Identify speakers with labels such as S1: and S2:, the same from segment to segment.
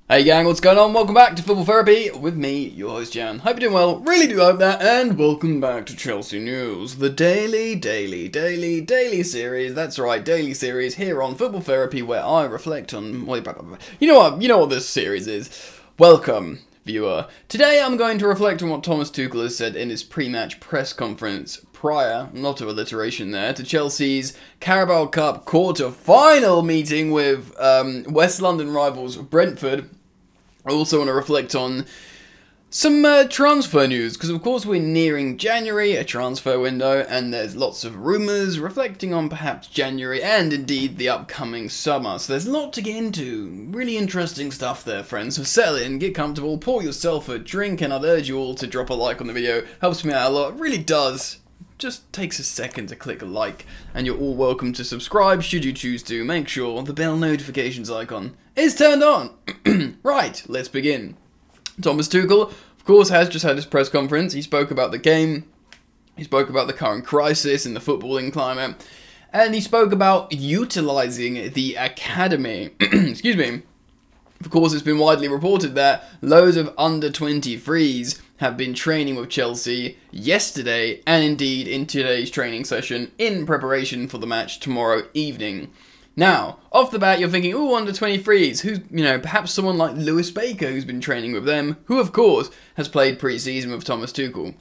S1: Hey gang, what's going on? Welcome back to Football Therapy with me, your host Jan. Hope you're doing well, really do hope that, and welcome back to Chelsea News, the daily series, that's right, daily series here on Football Therapy where I reflect on, you know what this series is. Welcome, viewer. Today I'm going to reflect on what Thomas Tuchel has said in his pre-match press conference prior, not of alliteration there, to Chelsea's Carabao Cup quarter-final meeting with West London rivals Brentford. I also want to reflect on some transfer news, because of course we're nearing January, a transfer window, and there's lots of rumours reflecting on perhaps January and indeed the upcoming summer. So there's a lot to get into. Really interesting stuff there, friends. So settle in, get comfortable, pour yourself a drink, and I'd urge you all to drop a like on the video. Helps me out a lot, it really does. Just takes a second to click a like, and you're all welcome to subscribe should you choose to. Make sure the bell notifications icon is turned on. Right, let's begin. Thomas Tuchel, of course, has just had his press conference. He spoke about the game, he spoke about the current crisis in the footballing climate, and he spoke about utilising the academy. Excuse me. Of course, it's been widely reported that loads of under-23s have been training with Chelsea yesterday and indeed in today's training session in preparation for the match tomorrow evening. Now, off the bat, you're thinking, oh, under-23s, who's, perhaps someone like Lewis Baker who's been training with them, who, of course, has played pre-season with Thomas Tuchel.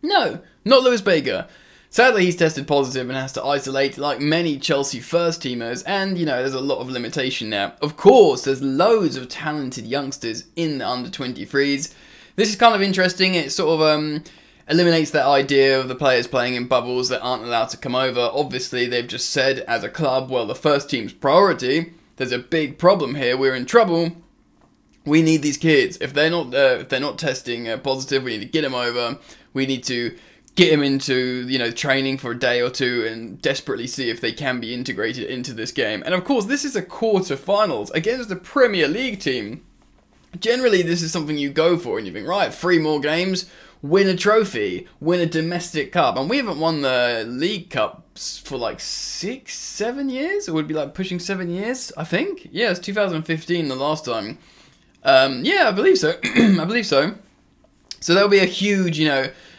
S1: No, not Lewis Baker. Sadly, he's tested positive and has to isolate like many Chelsea first-teamers, and, there's a lot of limitation there. Of course, there's loads of talented youngsters in the under-23s. This is kind of interesting. It sort of eliminates that idea of the players playing in bubbles that aren't allowed to come over. Obviously, they've just said, as a club, well, the first team's priority. There's a big problem here. We're in trouble. We need these kids. If they're not testing positive, we need to get them over. We need to get them into, training for a day or two and desperately see if they can be integrated into this game. And of course, this is a quarter-finals against the Premier League team. Generally, this is something you go for and you think, right, 3 more games, win a trophy, win a domestic cup. And we haven't won the League Cups for like 6, 7 years? It would be like pushing 7 years, I think. Yeah, it's 2015 the last time. Yeah, I believe so. I believe so. So there'll be a huge,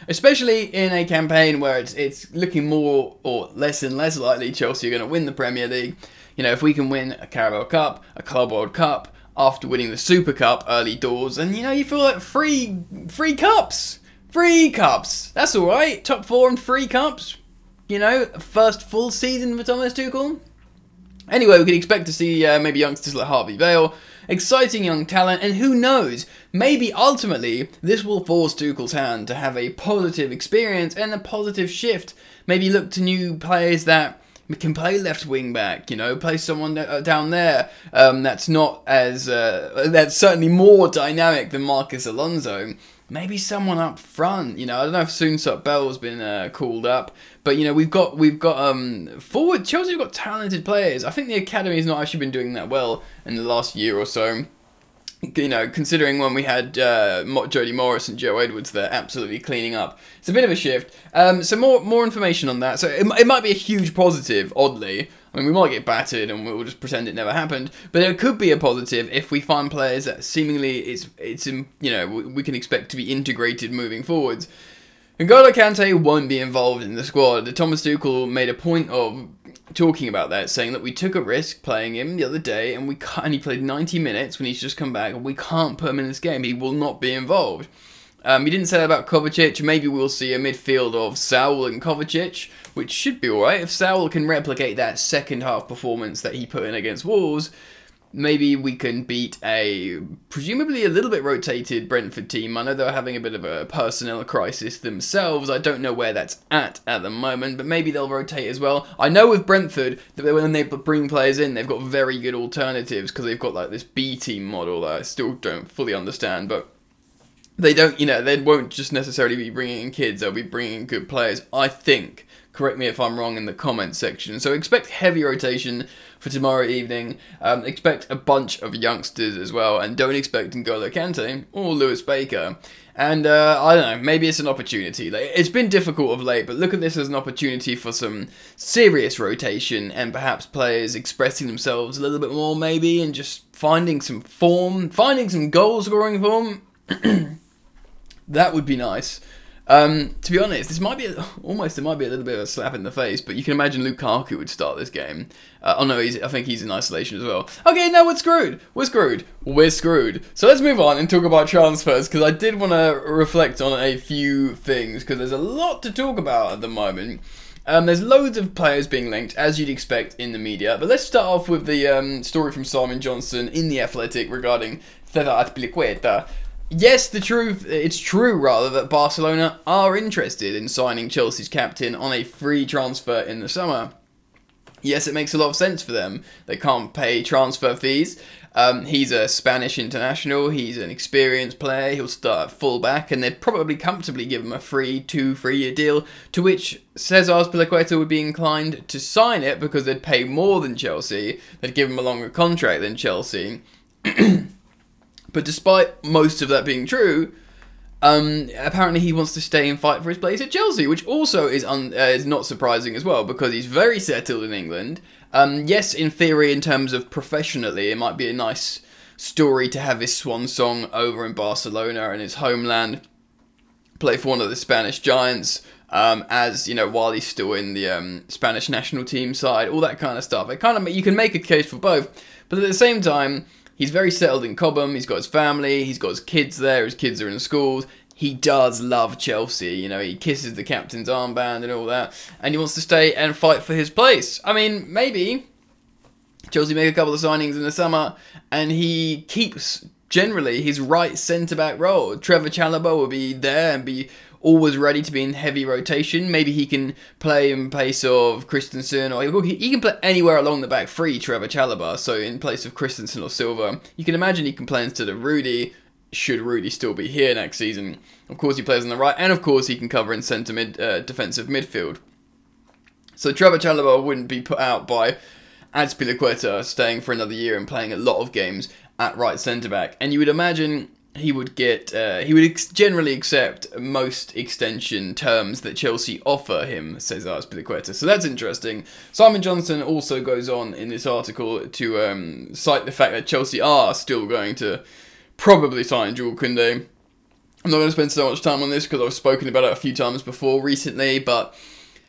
S1: especially in a campaign where it's looking more or less and less likely Chelsea are going to win the Premier League. If we can win a Carabao Cup, a Club World Cup, after winning the Super Cup early doors, and you feel like free cups. Free cups. That's alright. Top 4 and 3 cups. First full season for Thomas Tuchel. Anyway, we can expect to see maybe youngsters like Harvey Vale, exciting young talent, and who knows, maybe ultimately this will force Tuchel's hand to have a positive experience and a positive shift. Maybe look to new players that can play left wing back, play someone down there that's not as, that's certainly more dynamic than Marcus Alonso. Maybe someone up front, I don't know if Soonsup Bell's been called up, but we've got forward. Chelsea have got talented players. I think the academy's not actually been doing that well in the last year or so. Considering when we had Jody Morris and Joe Edwards there absolutely cleaning up. It's a bit of a shift. So more information on that. So it might be a huge positive, oddly. I mean, we might get battered and we'll just pretend it never happened. But it could be a positive if we find players that seemingly we can expect to be integrated moving forwards. N'Golo Kante won't be involved in the squad. Thomas Tuchel made a point of talking about that, saying that we took a risk playing him the other day, and he played 90 minutes when he's just come back, and we can't put him in this game. He will not be involved. He didn't say that about Kovacic. Maybe we'll see a midfield of Saul and Kovacic, which should be alright. If Saul can replicate that second half performance that he put in against Wolves, maybe we can beat a presumably a little bit rotated Brentford team. I know they're having a bit of a personnel crisis themselves. I don't know where that's at the moment, but maybe they'll rotate as well. I know with Brentford that when they bring players in, they've got very good alternatives because they've got like this B team model that I still don't fully understand, but they don't, they won't just necessarily be bringing in kids, they'll be bringing in good players, I think. Correct me if I'm wrong in the comments section. So expect heavy rotation for tomorrow evening. Expect a bunch of youngsters as well. And don't expect N'Golo Kante or Lewis Baker. And I don't know, maybe it's an opportunity. It's been difficult of late, but look at this as an opportunity for some serious rotation and perhaps players expressing themselves a little bit more maybe and just finding some form, finding some goal-scoring form. That would be nice. To be honest, this might be it might be a little bit of a slap in the face, but you can imagine Lukaku would start this game. Oh no, I think he's in isolation as well. Okay, no, we're screwed. We're screwed. So let's move on and talk about transfers, because I did want to reflect on a few things, because there's a lot to talk about at the moment. There's loads of players being linked, as you'd expect in the media, but let's start off with the story from Simon Johnson in The Athletic regarding Cesar Azpilicueta. Yes, it's true that Barcelona are interested in signing Chelsea's captain on a free transfer in the summer. Yes, it makes a lot of sense for them. They can't pay transfer fees. He's a Spanish international. He's an experienced player. He'll start at full-back, and they'd probably comfortably give him a 3-year deal, to which Cesar Azpilicueta would be inclined to sign it because they'd pay more than Chelsea. They'd give him a longer contract than Chelsea. But despite most of that being true, apparently he wants to stay and fight for his place at Chelsea, which also is not surprising as well, because he's very settled in England. Yes, in theory, in terms of professionally, it might be a nice story to have his swan song over in Barcelona in his homeland, play for one of the Spanish giants, as you know, while he's still in the Spanish national team side, all that kind of stuff. You can make a case for both, but at the same time, he's very settled in Cobham. He's got his family. He's got his kids there. His kids are in schools. He does love Chelsea. You know, he kisses the captain's armband and all that. And he wants to stay and fight for his place. I mean, maybe Chelsea make a couple of signings in the summer and he keeps, generally, his right centre-back role. Trevor Chalobah will be there and be always ready to be in heavy rotation. Maybe he can play in place of Christensen, or he can play anywhere along the back free, Trevor Chalobah, so in place of Christensen or Silva. You can imagine he can play instead of Rudy, should Rudy still be here next season. Of course he plays on the right, and of course he can cover in defensive midfield. So Trevor Chalobah wouldn't be put out by Azpilicueta staying for another year and playing a lot of games at right centre-back. And you would imagine he would generally accept most extension terms that Chelsea offer him, says Azpilicueta. So that's interesting. Simon Johnson also goes on in this article to cite the fact that Chelsea are still going to probably sign Jules Koundé. I'm not going to spend so much time on this because I've spoken about it a few times before recently, but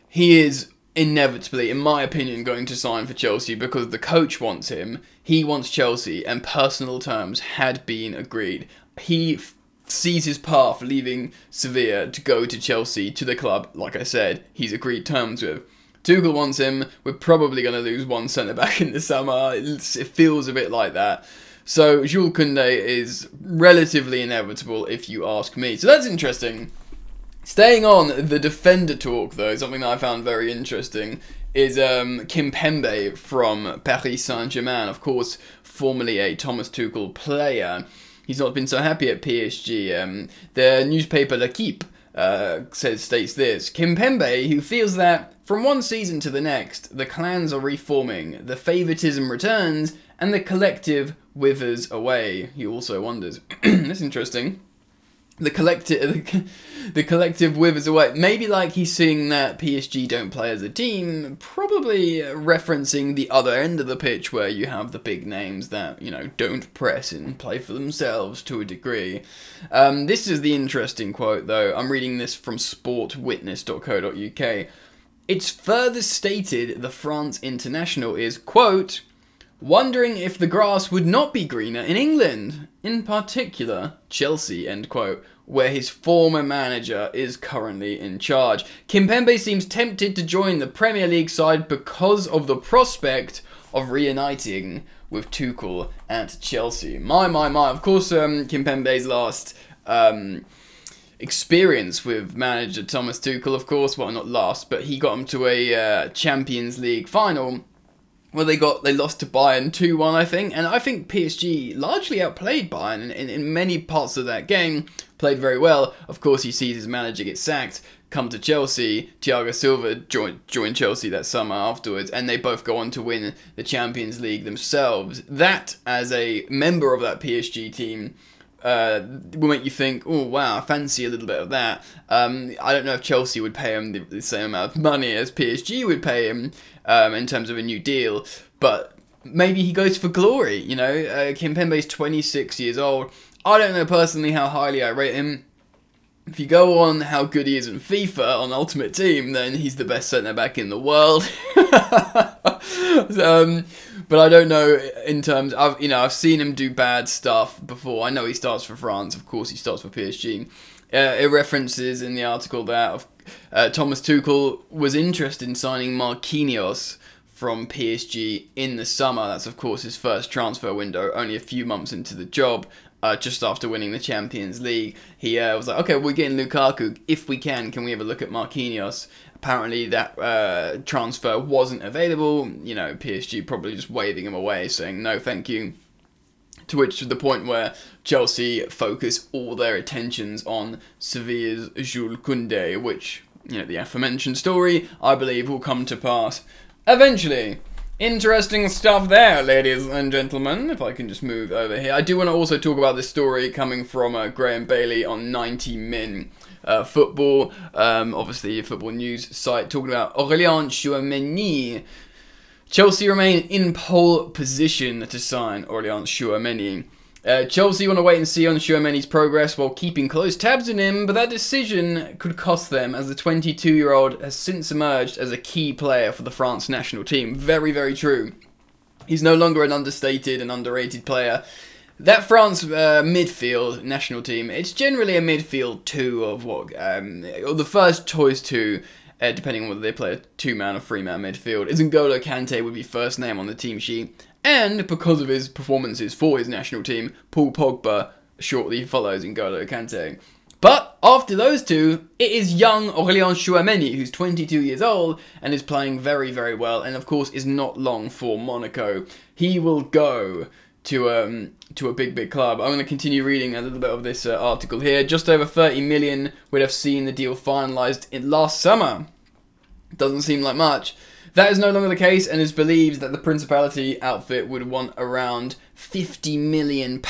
S1: he is inevitably, in my opinion, going to sign for Chelsea because the coach wants him. He wants Chelsea, and personal terms had been agreed. He sees his path leaving Sevilla to go to Chelsea, to the club, like I said, he's agreed terms with. Tuchel wants him. We're probably going to lose one centre-back in the summer. It feels a bit like that. So Jules Koundé is relatively inevitable, if you ask me. So that's interesting. Staying on the defender talk, though, something that I found very interesting is Kimpembe from Paris Saint-Germain, of course, formerly a Thomas Tuchel player. He's not been so happy at PSG. The newspaper L'Equipe states this: Kimpembe, who feels that from one season to the next, the clans are reforming, the favouritism returns, and the collective withers away. He also wonders. That's interesting. The collective withers away. Maybe like he's seeing that PSG don't play as a team, probably referencing the other end of the pitch where you have the big names that, you know, don't press and play for themselves to a degree. This is the interesting quote, though. I'm reading this from sportwitness.co.uk. It's further stated the France international is, quote, wondering if the grass would not be greener in England, in particular Chelsea, end quote, where his former manager is currently in charge. Kimpembe seems tempted to join the Premier League side because of the prospect of reuniting with Tuchel at Chelsea. My. Of course, Kimpembe's last experience with manager Thomas Tuchel, of course, well, not last, but he got him to a Champions League final, where they lost to Bayern 2-1, I think. And I think PSG largely outplayed Bayern in many parts of that game. Played very well. Of course, he sees his manager get sacked, come to Chelsea. Thiago Silva joined Chelsea that summer afterwards, and they both go on to win the Champions League themselves. That, as a member of that PSG team, will make you think, oh wow, I fancy a little bit of that. I don't know if Chelsea would pay him the same amount of money as PSG would pay him in terms of a new deal, but maybe he goes for glory, you know. Kimpembe's 26 years old. I don't know personally how highly I rate him. If you go on how good he is in FIFA on Ultimate Team, then he's the best centre-back in the world. But I don't know in terms of, I've seen him do bad stuff before. I know he starts for France. Of course, he starts for PSG. It references in the article that Thomas Tuchel was interested in signing Marquinhos from PSG in the summer. That's, of course, his first transfer window, only a few months into the job. Just after winning the Champions League, he was like, okay, we're getting Lukaku. If we can we have a look at Marquinhos? Apparently that transfer wasn't available. PSG probably just waving him away, saying no thank you. To which, to the point where Chelsea focus all their attentions on Sevilla's Jules Koundé, which, the aforementioned story, I believe, will come to pass eventually. Interesting stuff there, ladies and gentlemen. If I can just move over here. I do want to also talk about this story coming from Graham Bailey on 90 Min Football. Obviously, a football news site, talking about Aurélien Tchouaméni. Chelsea remain in pole position to sign Aurélien Tchouaméni. Chelsea want to wait and see on Tchouaméni's progress while keeping close tabs on him, but that decision could cost them, as the 22-year-old has since emerged as a key player for the France national team. Very, very true. He's no longer an understated and underrated player. That France midfield national team, it's generally a midfield two of or the first choice two, depending on whether they play a two-man or three-man midfield. N'Golo Kante would be first name on the team sheet. And because of his performances for his national team, Paul Pogba shortly follows N'Golo Kante. But after those two, it is young Aurélien Tchouaméni, who's 22 years old and is playing very, very well, and of course is not long for Monaco. He will go to a big club. I'm going to continue reading a little bit of this article here. Just over 30 million would have seen the deal finalised last summer. Doesn't seem like much. That is no longer the case, and is believed that the Principality outfit would want around £50 million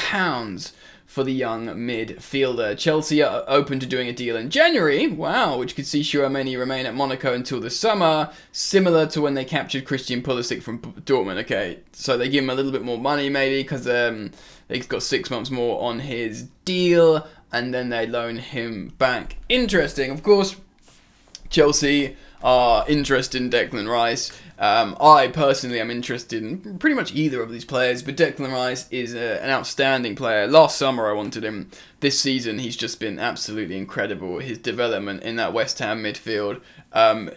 S1: for the young midfielder. Chelsea are open to doing a deal in January, wow, which could see Tchouaméni remain at Monaco until the summer, similar to when they captured Christian Pulisic from Dortmund. Okay, so they give him a little bit more money maybe, because they've got 6 months more on his deal, and then they loan him back. Interesting, of course. Chelsea are interested in Declan Rice. I personally am interested in pretty much either of these players, but Declan Rice is an outstanding player. Last summer I wanted him. This season he's just been absolutely incredible. His development in that West Ham midfield,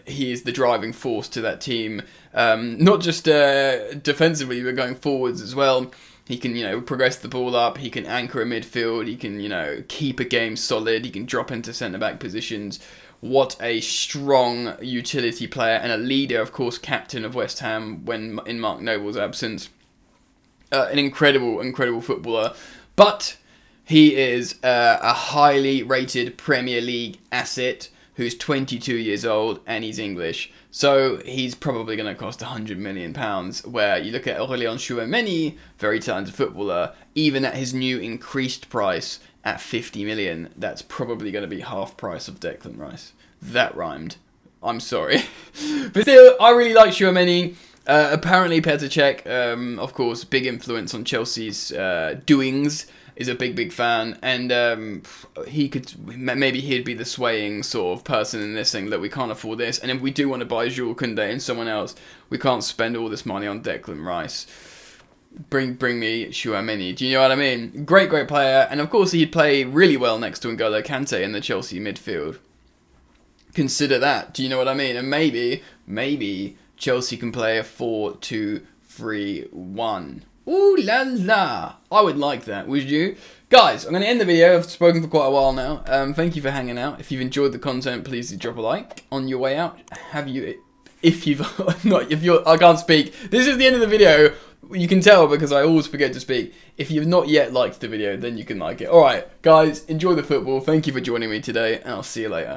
S1: he is the driving force to that team. Not just defensively, but going forwards as well. He can, progress the ball up. He can anchor a midfield. He can, keep a game solid. He can drop into centre-back positions. What a strong utility player and a leader, of course, captain of West Ham when in Mark Noble's absence. An incredible footballer. But he is a highly rated Premier League asset who's 22 years old and he's English. So he's probably going to cost £100 million, where you look at Aurélien Tchouaméni, very talented footballer, even at his new increased price at 50 million, that's probably going to be half price of Declan Rice. That rhymed. I'm sorry. But still, I really like Tchouaméni. Apparently Petr Cech, of course, big influence on Chelsea's doings, is a big fan, and maybe he'd be the swaying sort of person in this thing that we can't afford this, and if we do want to buy Jules Koundé and someone else, we can't spend all this money on Declan Rice. Bring me Tchouaméni. Do you know what I mean? Great player, and of course he'd play really well next to N'Golo Kante in the Chelsea midfield. Consider that. Do you know what I mean? And maybe Chelsea can play a 4-2-3-1. Ooh la la! I would like that, would you? Guys, I'm going to end the video. I've spoken for quite a while now. Thank you for hanging out. If you've enjoyed the content, please do drop a like. On your way out, I can't speak. This is the end of the video. You can tell because I always forget to speak. If you've not yet liked the video, then you can like it. Alright, guys, enjoy the football. Thank you for joining me today, and I'll see you later.